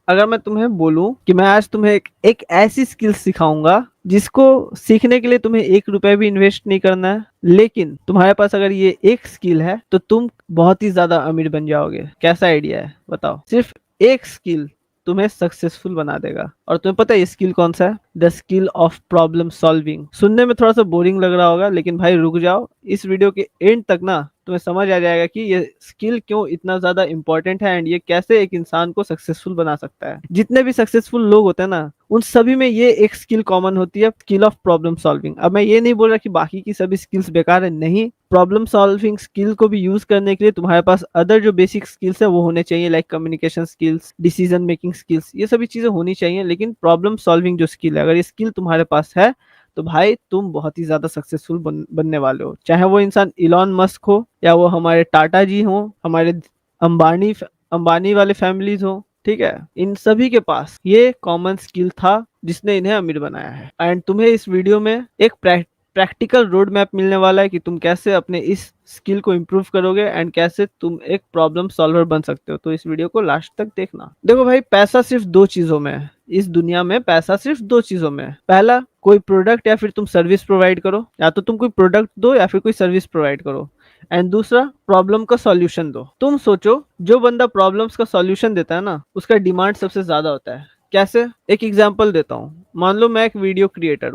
अगर मैं तुम्हें बोलूं कि मैं आज तुम्हें एक ऐसी स्किल सिखाऊंगा जिसको सीखने के लिए तुम्हें 1 रुपए भी इन्वेस्ट नहीं करना है, लेकिन तुम्हारे पास अगर ये एक स्किल है तो तुम बहुत ही ज्यादा अमीर बन जाओगे। कैसा आइडिया है बताओ? सिर्फ एक स्किल तुम्हें सक्सेसफुल बना देगा। और तुम्हें पता है ये स्किल कौन सा है? The skill of problem solving. सुनने में थोड़ा सा बोरिंग लग रहा होगा, लेकिन भाई रुक जाओ, इस वीडियो के एंड तक ना तुम्हें समझ आ जाएगा कि ये स्किल क्यों इतना ज्यादा इंपॉर्टेंट है एंड ये कैसे एक इंसान को सक्सेसफुल बना सकता है। जितने भी सक्सेसफुल लोग होते हैं ना, उन सभी में ये एक स्किल कॉमन होती है, स्किल ऑफ प्रॉब्लम सॉल्विंग। अब मैं ये नहीं बोल रहा कि बाकी की सभी स्किल्स बेकार है, नहीं। प्रॉब्लम सॉल्विंग स्किल को भी यूज करने के लिए तुम्हारे पास अदर जो बेसिक स्किल्स है वो होने चाहिए, like communication skills, decision making skills, ये सभी चीजें होनी चाहिए। लेकिन प्रॉब्लम सॉल्विंग जो स्किल है, अगर ये स्किल तुम्हारे पास है तो भाई तुम बहुत ही ज्यादा सक्सेसफुल बनने वाले हो। चाहे वो इंसान इलॉन मस्क हो, या वो हमारे टाटा जी हो, हमारे अंबानी अंबानी वाले फैमिलीज हो, ठीक है, इन सभी के पास ये कॉमन स्किल था जिसने इन्हें अमीर बनाया है। एंड तुम्हें इस वीडियो में एक प्रैक्टिकल रोड मैप मिलने वाला है कि तुम कैसे अपने इस स्किल को इम्प्रूव करोगे एंड कैसे तुम एक प्रॉब्लम सॉल्वर बन सकते हो। तो इस वीडियो को लास्ट तक देखना। देखो भाई, पैसा सिर्फ दो चीजों में है इस दुनिया में। पैसा सिर्फ दो चीजों में है। पहला, कोई प्रोडक्ट या फिर तुम सर्विस प्रोवाइड करो, या तो तुम कोई प्रोडक्ट दो या फिर कोई सर्विस प्रोवाइड करो। एंड दूसरा, प्रॉब्लम का सॉल्यूशन दो। तुम सोचो, जो बंदा प्रॉब्लम्स का सॉल्यूशन देता है ना, उसका डिमांड सबसे ज्यादा होता है। कैसे? एक एग्जांपल देता हूँ। मान लो मैं एक वीडियो क्रिएटर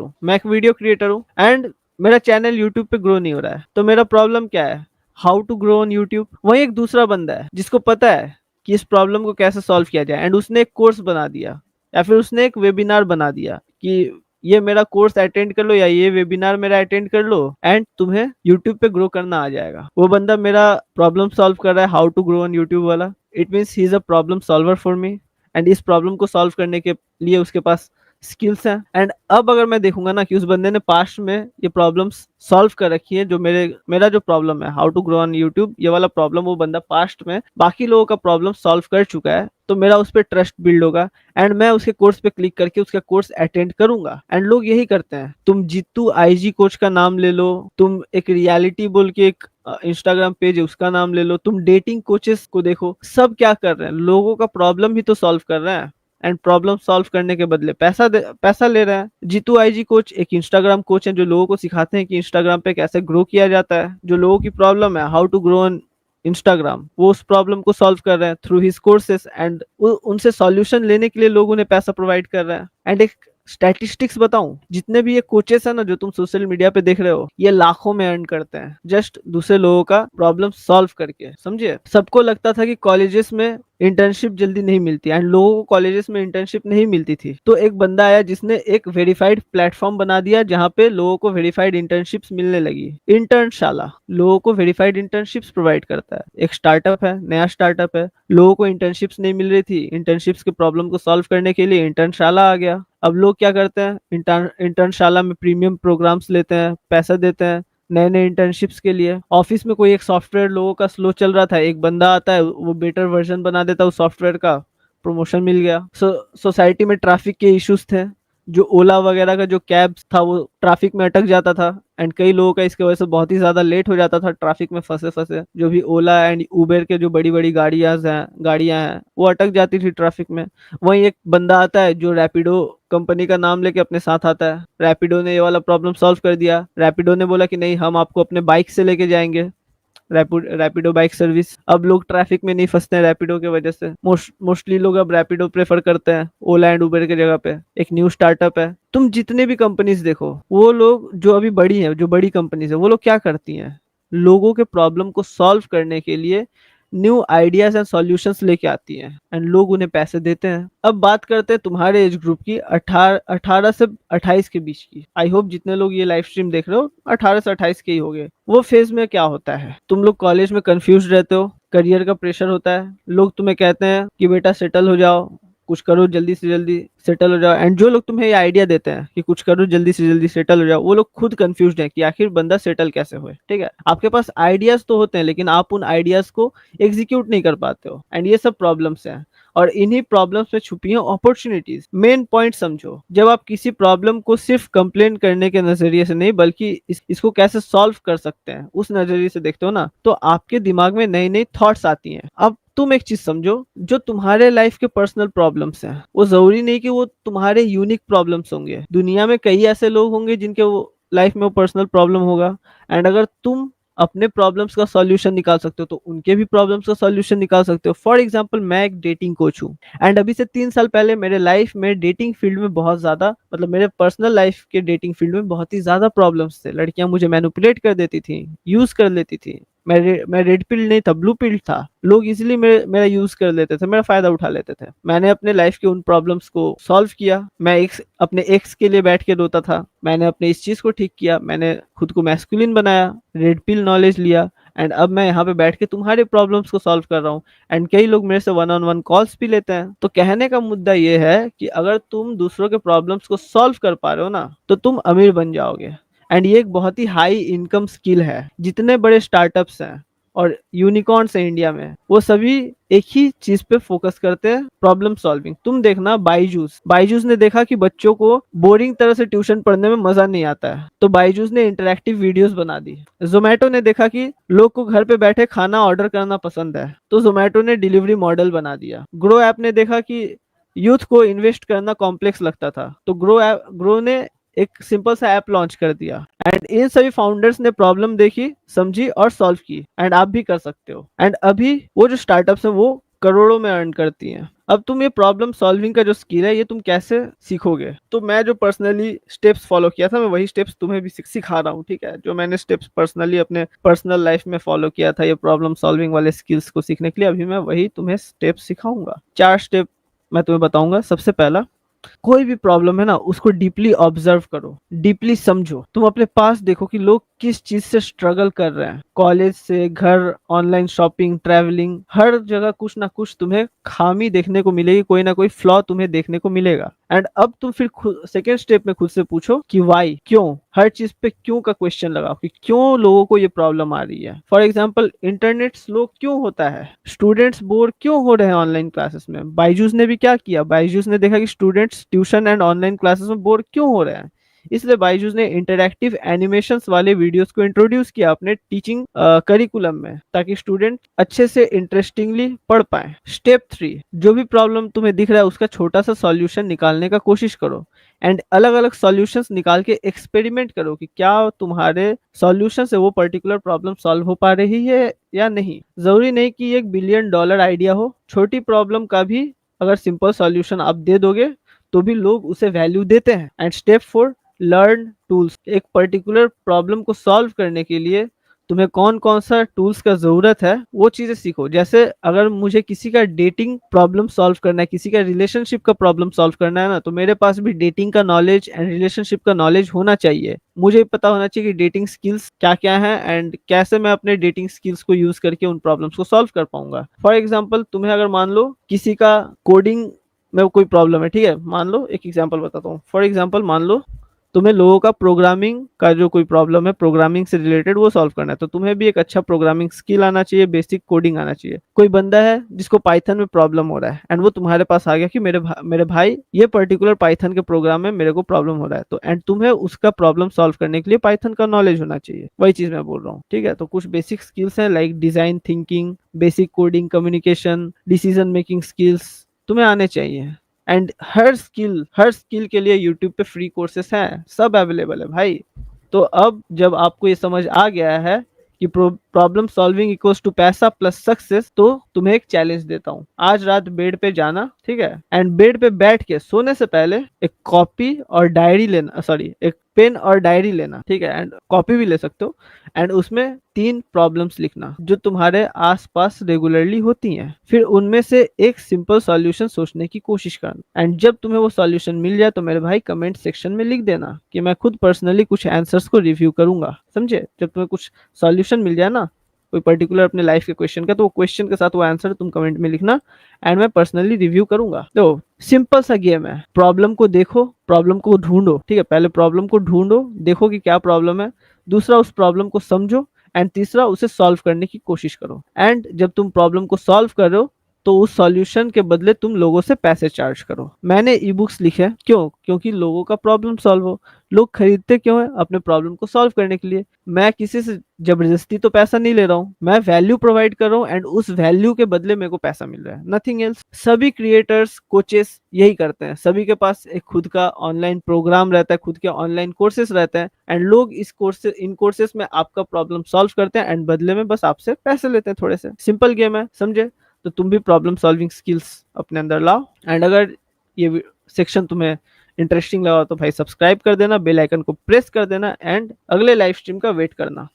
हूँ एंड मेरा चैनल यूट्यूब पे ग्रो नहीं हो रहा है। तो मेरा प्रॉब्लम क्या है? How to grow on YouTube. वहीं एक दूसरा बंदा है जिसको पता है कि इस प्रॉब्लम को कैसे सॉल्व किया जाए, एंड उसने एक कोर्स बना दिया या फिर उसने एक वेबिनार बना दिया कि ये मेरा कोर्स अटेंड कर लो या ये वेबिनार मेरा अटेंड कर लो एंड तुम्हें यूट्यूब पे ग्रो करना आ जाएगा। वो बंदा मेरा प्रॉब्लम सॉल्व कर रहा है, how to grow on YouTube वाला। It means he is a problem solver for me, and इस प्रॉब्लम को सॉल्व करने के लिए उसके पास स्किल्स हैं। एंड अब अगर मैं देखूंगा ना कि उस बंदे ने पास्ट में ये प्रॉब्लम्स सॉल्व कर रखी है, जो मेरा जो प्रॉब्लम है how to grow on YouTube, ये वाला प्रॉब्लम वो बंदा पास्ट में बाकी लोगों का प्रॉब्लम सॉल्व कर चुका है, तो मेरा उस पर ट्रस्ट बिल्ड होगा एंड मैं उसके कोर्स पे क्लिक करके उसका कोर्स अटेंड करूंगा। एंड लोग यही करते हैं। तुम जीतू आईजी कोच का नाम ले लो, तुम एक रियलिटी बोल के एक इंस्टाग्राम पेज है उसका नाम ले लो, तुम डेटिंग कोचेस को देखो, सब क्या कर रहे हैं? लोगों का प्रॉब्लम ही तो सॉल्व कर रहे हैं एंड प्रॉब्लम सॉल्व करने के बदले पैसा ले रहे हैं। जीतू आईजी कोच एक इंस्टाग्राम कोच है जो लोगों को सिखाते हैं कि इंस्टाग्राम पे कैसे ग्रो किया जाता है। जो लोगों की प्रॉब्लम है how to grow on Instagram, वो उस प्रॉब्लम को सॉल्व कर रहे हैं थ्रू हिज कोर्सेस एंड उनसे सॉल्यूशन लेने के लिए लोग उन्हें पैसा प्रोवाइड कर रहे हैं। एंड एक स्टैटिस्टिक्स बताऊं, जितने भी ये कोचेस है ना जो तुम सोशल मीडिया पे देख रहे हो, ये लाखों में अर्न करते हैं जस्ट दूसरे लोगों का प्रॉब्लम सॉल्व करके। समझिए, सबको लगता था कि कॉलेजेस में इंटर्नशिप जल्दी नहीं मिलती एंड लोगों को कॉलेजेस में इंटर्नशिप नहीं मिलती थी, तो एक बंदा आया जिसने एक वेरीफाइड प्लेटफॉर्म बना दिया जहां पे लोगों को वेरीफाइड इंटर्नशिप्स मिलने लगी। इंटर्नशाला लोगों को वेरीफाइड इंटर्नशिप्स प्रोवाइड करता है। एक स्टार्टअप है, नया स्टार्टअप है, लोगों को इंटर्नशिप्स नहीं मिल रही थी, इंटर्नशिप्स के प्रॉब्लम को सॉल्व करने के लिए इंटर्नशाला आ गया। अब लोग क्या करते हैं? इंटर्नशाला में प्रीमियम प्रोग्राम्स लेते हैं, पैसा देते हैं नए नए इंटर्नशिप्स के लिए। ऑफिस में कोई एक सॉफ्टवेयर लोगों का स्लो चल रहा था, एक बंदा आता है वो बेटर वर्जन बना देता है उस सॉफ्टवेयर का, प्रमोशन मिल गया। सोसाइटी में ट्रैफिक के इश्यूज थे, जो ओला वगैरह का जो कैब्स था वो ट्रैफिक में अटक जाता था एंड कई लोगों का इसके वजह से बहुत ही ज्यादा लेट हो जाता था ट्रैफिक में फंसे फंसे। जो भी ओला एंड उबेर के जो बड़ी बड़ी गाड़ियां हैं वो अटक जाती थी ट्रैफिक में। वहीं एक बंदा आता है जो रैपिडो कंपनी का नाम लेके अपने साथ आता है। रैपिडो ने ये वाला प्रॉब्लम सॉल्व कर दिया। रैपिडो ने बोला कि नहीं, हम आपको अपने बाइक से लेके जाएंगे, रैपिडो बाइक सर्विस। अब लोग ट्रैफिक में नहीं फंसते हैं रैपिडो की वजह से। मोस्टली लोग अब रैपिडो प्रेफर करते हैं ओला एंड उबर के जगह पे। एक न्यू स्टार्टअप है। तुम जितने भी कंपनीज देखो, वो लोग जो अभी बड़ी हैं, जो बड़ी कंपनीज है, वो लोग क्या करती हैं? लोगों के प्रॉब्लम को सॉल्व करने के लिए न्यू आइडियाज एंड सॉल्यूशंस लेके आती हैं एंड लोग उन्हें पैसे देते हैं। अब बात करते हैं तुम्हारे एज ग्रुप की, 18 से 28 के बीच की। आई होप जितने लोग ये लाइव स्ट्रीम देख रहे हो 18 से 28 के ही होंगे। वो फेज में क्या होता है? तुम लोग कॉलेज में कंफ्यूज रहते हो, करियर का प्रेशर होता है, लोग तुम्हें कहते हैं कि बेटा सेटल हो जाओ, कुछ करो जल्दी से जल्दी सेटल हो जाओ। एंड जो लोग तुम्हें ये आइडिया देते हैं कि कुछ करो जल्दी से जल्दी सेटल हो जाओ, वो लोग खुद कंफ्यूज्ड हैं कि आखिर बंदा सेटल कैसे हुए। ठीक है, आपके पास आइडियाज तो होते हैं लेकिन आप उन आइडियाज को एग्जीक्यूट नहीं कर पाते हो एंड ये सब प्रॉब्लम्स हैं। और इन्हीं प्रॉब्लम्स में छुपी हैं अपॉर्चुनिटीज। मेन पॉइंट समझो, जब आप किसी प्रॉब्लम को सिर्फ कंप्लेन करने के नजरिए से नहीं बल्कि इसको कैसे सॉल्व कर सकते हैं उस नजरिए से देखते हो ना, तो आपके दिमाग में नई नई थॉट्स आती हैं। अब तुम एक चीज समझो, जो तुम्हारे लाइफ के पर्सनल प्रॉब्लम्स हैं वो जरूरी नहीं कि वो तुम्हारे यूनिक प्रॉब्लम्स होंगे। दुनिया में कई ऐसे लोग होंगे जिनके वो लाइफ में वो पर्सनल प्रॉब्लम होगा, एंड अगर तुम अपने प्रॉब्लम्स का सॉल्यूशन निकाल सकते हो तो उनके भी प्रॉब्लम्स का सॉल्यूशन निकाल सकते हो। फॉर एग्जांपल, मैं एक डेटिंग कोच हूँ, एंड अभी से 3 साल पहले मेरे लाइफ में डेटिंग फील्ड में बहुत ज्यादा, मतलब मेरे पर्सनल लाइफ के डेटिंग फील्ड में बहुत ही ज्यादा प्रॉब्लम्स थे। लड़कियां मुझे मैनिपुलेट कर देती थी, यूज कर लेती थी। मैं रेड पिल नहीं था, ब्लू पिल था। लोग इजीली मेरा यूज कर लेते थे, मेरा फायदा उठा लेते थे। मैंने अपने लाइफ के उन प्रॉब्लम्स को सॉल्व किया। मैं अपने एक्स के लिए बैठ के रोता था, मैंने अपने इस चीज को ठीक किया, मैंने खुद को मैस्कुलिन बनाया, रेड पिल नॉलेज लिया, एंड अब मैं यहाँ पे बैठ के तुम्हारे प्रॉब्लम्स को सॉल्व कर रहा हूँ। एंड कई लोग मेरे से 1-on-1 कॉल्स भी लेते हैं। तो कहने का मुद्दा ये है कि अगर तुम दूसरों के प्रॉब्लम्स को सॉल्व कर पा रहे हो ना, तो तुम अमीर बन जाओगे। एंड ये एक बहुत ही हाई इनकम स्किल है। जितने बड़े स्टार्टअप्स हैं और यूनिकॉर्न्स हैं इंडिया में, वो सभी एक ही चीज पे फोकस करते हैं, प्रॉब्लम सॉल्विंग। तुम देखना, बाईजूस ने देखा कि बच्चों को बोरिंग तरह से ट्यूशन पढ़ने में मजा नहीं आता है, तो बाईजूस ने इंटरेक्टिव वीडियोस बना दी। जोमेटो ने देखा कि लोग को घर पे बैठे खाना ऑर्डर करना पसंद है, तो जोमेटो ने डिलीवरी मॉडल बना दिया। ग्रो ऐप ने देखा कि यूथ को इन्वेस्ट करना कॉम्प्लेक्स लगता था, तो ग्रो ने एक सिंपल सा ऐप लॉन्च कर दिया। एंड इन सभी फाउंडर्स ने प्रॉब्लम देखी, समझी और सॉल्व की। एंड आप भी कर सकते हो। एंड अभी वो जो स्टार्टअप्स है वो करोड़ों में अर्न करती हैं। अब तुम ये प्रॉब्लम सॉल्विंग का जो स्किल है ये तुम कैसे सीखोगे? तो मैं जो पर्सनली स्टेप्स फॉलो किया था, मैं वही स्टेप्स तुम्हें भी सिखा रहा हूँ, ठीक है? जो मैंने स्टेप्स पर्सनली अपने पर्सनल लाइफ में फॉलो किया था ये प्रॉब्लम सॉल्विंग वाले स्किल्स को सीखने के लिए, अभी मैं वही तुम्हें स्टेप्स सिखाऊंगा। 4 स्टेप मैं तुम्हें बताऊंगा। सबसे पहला, कोई भी प्रॉब्लम है ना, उसको डीपली ऑब्जर्व करो, डीपली समझो। तुम अपने पास देखो कि लोग किस चीज से स्ट्रगल कर रहे हैं। कॉलेज से घर, ऑनलाइन शॉपिंग, ट्रैवलिंग, हर जगह कुछ ना कुछ तुम्हें खामी देखने को मिलेगी, कोई ना कोई फ्लॉ तुम्हें देखने को मिलेगा। एंड अब तुम फिर सेकेंड स्टेप में खुद से पूछो कि वाई, क्यों। हर चीज पे क्यों का क्वेश्चन लगाओ कि क्यों लोगों को ये प्रॉब्लम आ रही है। फॉर एग्जाम्पल, इंटरनेट स्लो क्यों होता है, स्टूडेंट्स बोर क्यों हो रहे हैं ऑनलाइन क्लासेस में। बाईजूस ने भी क्या किया, बाईजूस ने देखा कि students tuition and online classes में बोर क्यों हो रहे हैं, इसलिए बायजूस ने इंटरैक्टिव एनिमेशंस वाले वीडियोस को इंट्रोड्यूस किया अपने टीचिंग करिकुलम में, ताकि स्टूडेंट अच्छे से इंटरेस्टिंगली पढ़ पाए। स्टेप 3, जो भी प्रॉब्लम तुम्हें दिख रहा है उसका छोटा सा सॉल्यूशन निकालने का कोशिश करो। एंड अलग अलग सॉल्यूशंस निकाल के एक्सपेरिमेंट करो कि क्या तुम्हारे सॉल्यूशन से वो पर्टिकुलर प्रॉब्लम सॉल्व हो पा रही है या नहीं। जरूरी नहीं कि ये $1 बिलियन आइडिया हो, छोटी प्रॉब्लम का भी अगर सिंपल सॉल्यूशन आप दे दोगे तो भी लोग उसे वैल्यू देते हैं। And step 4, learn tools. एक पर्टिकुलर प्रॉब्लम को सॉल्व करने के लिए तुम्हें कौन कौन सा टूल्स का जरूरत है वो चीजें सीखो। जैसे अगर मुझे किसी का डेटिंग प्रॉब्लम सॉल्व करना है, किसी का रिलेशनशिप का प्रॉब्लम सॉल्व करना है ना, तो मेरे पास भी डेटिंग का नॉलेज एंड रिलेशनशिप का नॉलेज होना चाहिए। मुझे पता होना चाहिए कि डेटिंग स्किल्स क्या क्या है एंड कैसे मैं अपने डेटिंग स्किल्स को यूज करके उन प्रॉब्लम्स को सॉल्व कर पाऊंगा। फॉर एग्जाम्पल, तुम्हें अगर मान लो किसी का कोडिंग में कोई प्रॉब्लम है, ठीक है? मान लो, एक एग्जांपल बताता हूँ। फॉर एग्जांपल, मान लो तुम्हें लोगों का प्रोग्रामिंग का जो कोई प्रॉब्लम है, प्रोग्रामिंग से रिलेटेड, वो सॉल्व करना है, तो तुम्हें भी एक अच्छा प्रोग्रामिंग स्किल आना चाहिए, बेसिक कोडिंग आना चाहिए। कोई बंदा है जिसको पाइथन में प्रॉब्लम हो रहा है एंड वो तुम्हारे पास आ गया कि मेरे भाई ये पर्टिकुलर पाइथन के प्रोग्राम में मेरे को प्रॉब्लम हो रहा है, तो एंड तुम्हें उसका प्रॉब्लम सॉल्व करने के लिए पाइथन का नॉलेज होना चाहिए। वही चीज मैं बोल रहा हूँ, ठीक है? तो कुछ बेसिक स्किल्स हैं like design thinking, basic coding, communication, decision making skills तुम्हें आने चाहिए। एंड हर स्किल के लिए यूट्यूब पे फ्री कोर्सेस हैं, सब अवेलेबल है भाई। तो अब जब आपको ये समझ आ गया है कि प्रॉब्लम सॉल्विंग इक्वल्स टू पैसा प्लस सक्सेस, तो तुम्हें एक चैलेंज देता हूँ। आज रात बेड पे जाना, ठीक है? एंड बेड पे बैठ के सोने से पहले एक कॉपी और डायरी लेना, सॉरी, एक पेन और डायरी लेना, ठीक है? एंड कॉपी भी ले सकते हो। एंड उसमें 3 प्रॉब्लम्स लिखना जो तुम्हारे आसपास रेगुलरली होती हैं, फिर उनमें से एक सिंपल सॉल्यूशन सोचने की कोशिश करना। एंड जब तुम्हें वो सॉल्यूशन मिल जाए तो मेरे भाई कमेंट सेक्शन में लिख देना कि मैं खुद पर्सनली कुछ आंसर्स को रिव्यू करूंगा, समझे? जब तुम्हें कुछ सॉल्यूशन मिल जाए ना कोई पर्टिकुलर अपने लाइफ के क्वेश्चन का, तो वो क्वेश्चन के साथ वो आंसर तुम कमेंट में लिखना एंड मैं पर्सनली रिव्यू करूंगा। तो सिंपल सा गेम है, प्रॉब्लम को देखो, प्रॉब्लम को ढूंढो, ठीक है? पहले प्रॉब्लम को ढूंढो, देखो कि क्या प्रॉब्लम है। दूसरा, उस प्रॉब्लम को समझो। एंड तीसरा, उसे सॉल्व करने की कोशिश करो। एंड जब तुम प्रॉब्लम को सॉल्व करो तो उस सॉल्यूशन के बदले तुम लोगों से पैसे चार्ज करो। मैंने ई बुक्स लिखे, क्यों? क्योंकि लोगों का प्रॉब्लम सॉल्व हो। लोग खरीदते क्यों है? अपने प्रॉब्लम को सॉल्व करने के लिए। मैं किसी से जबरदस्ती तो पैसा नहीं ले रहा हूँ, मैं वैल्यू प्रोवाइड कर रहा हूँ एंड उस वैल्यू के बदले मेरे को पैसा मिल रहा है, नथिंग एल्स। सभी क्रिएटर्स, कोचेस यही करते हैं। सभी के पास एक खुद का ऑनलाइन प्रोग्राम रहता है, खुद के ऑनलाइन कोर्सेज रहते हैं एंड लोग इस कोर्सेज इन कोर्सेज में आपका प्रॉब्लम सॉल्व करते हैं एंड बदले में बस आपसे पैसे लेते हैं थोड़े से। सिंपल गेम है, समझे? तो तुम भी प्रॉब्लम सॉल्विंग स्किल्स अपने अंदर लाओ। एंड अगर ये सेक्शन तुम्हें इंटरेस्टिंग लगा तो भाई सब्सक्राइब कर देना, बेल आइकन को प्रेस कर देना एंड अगले लाइव स्ट्रीम का वेट करना।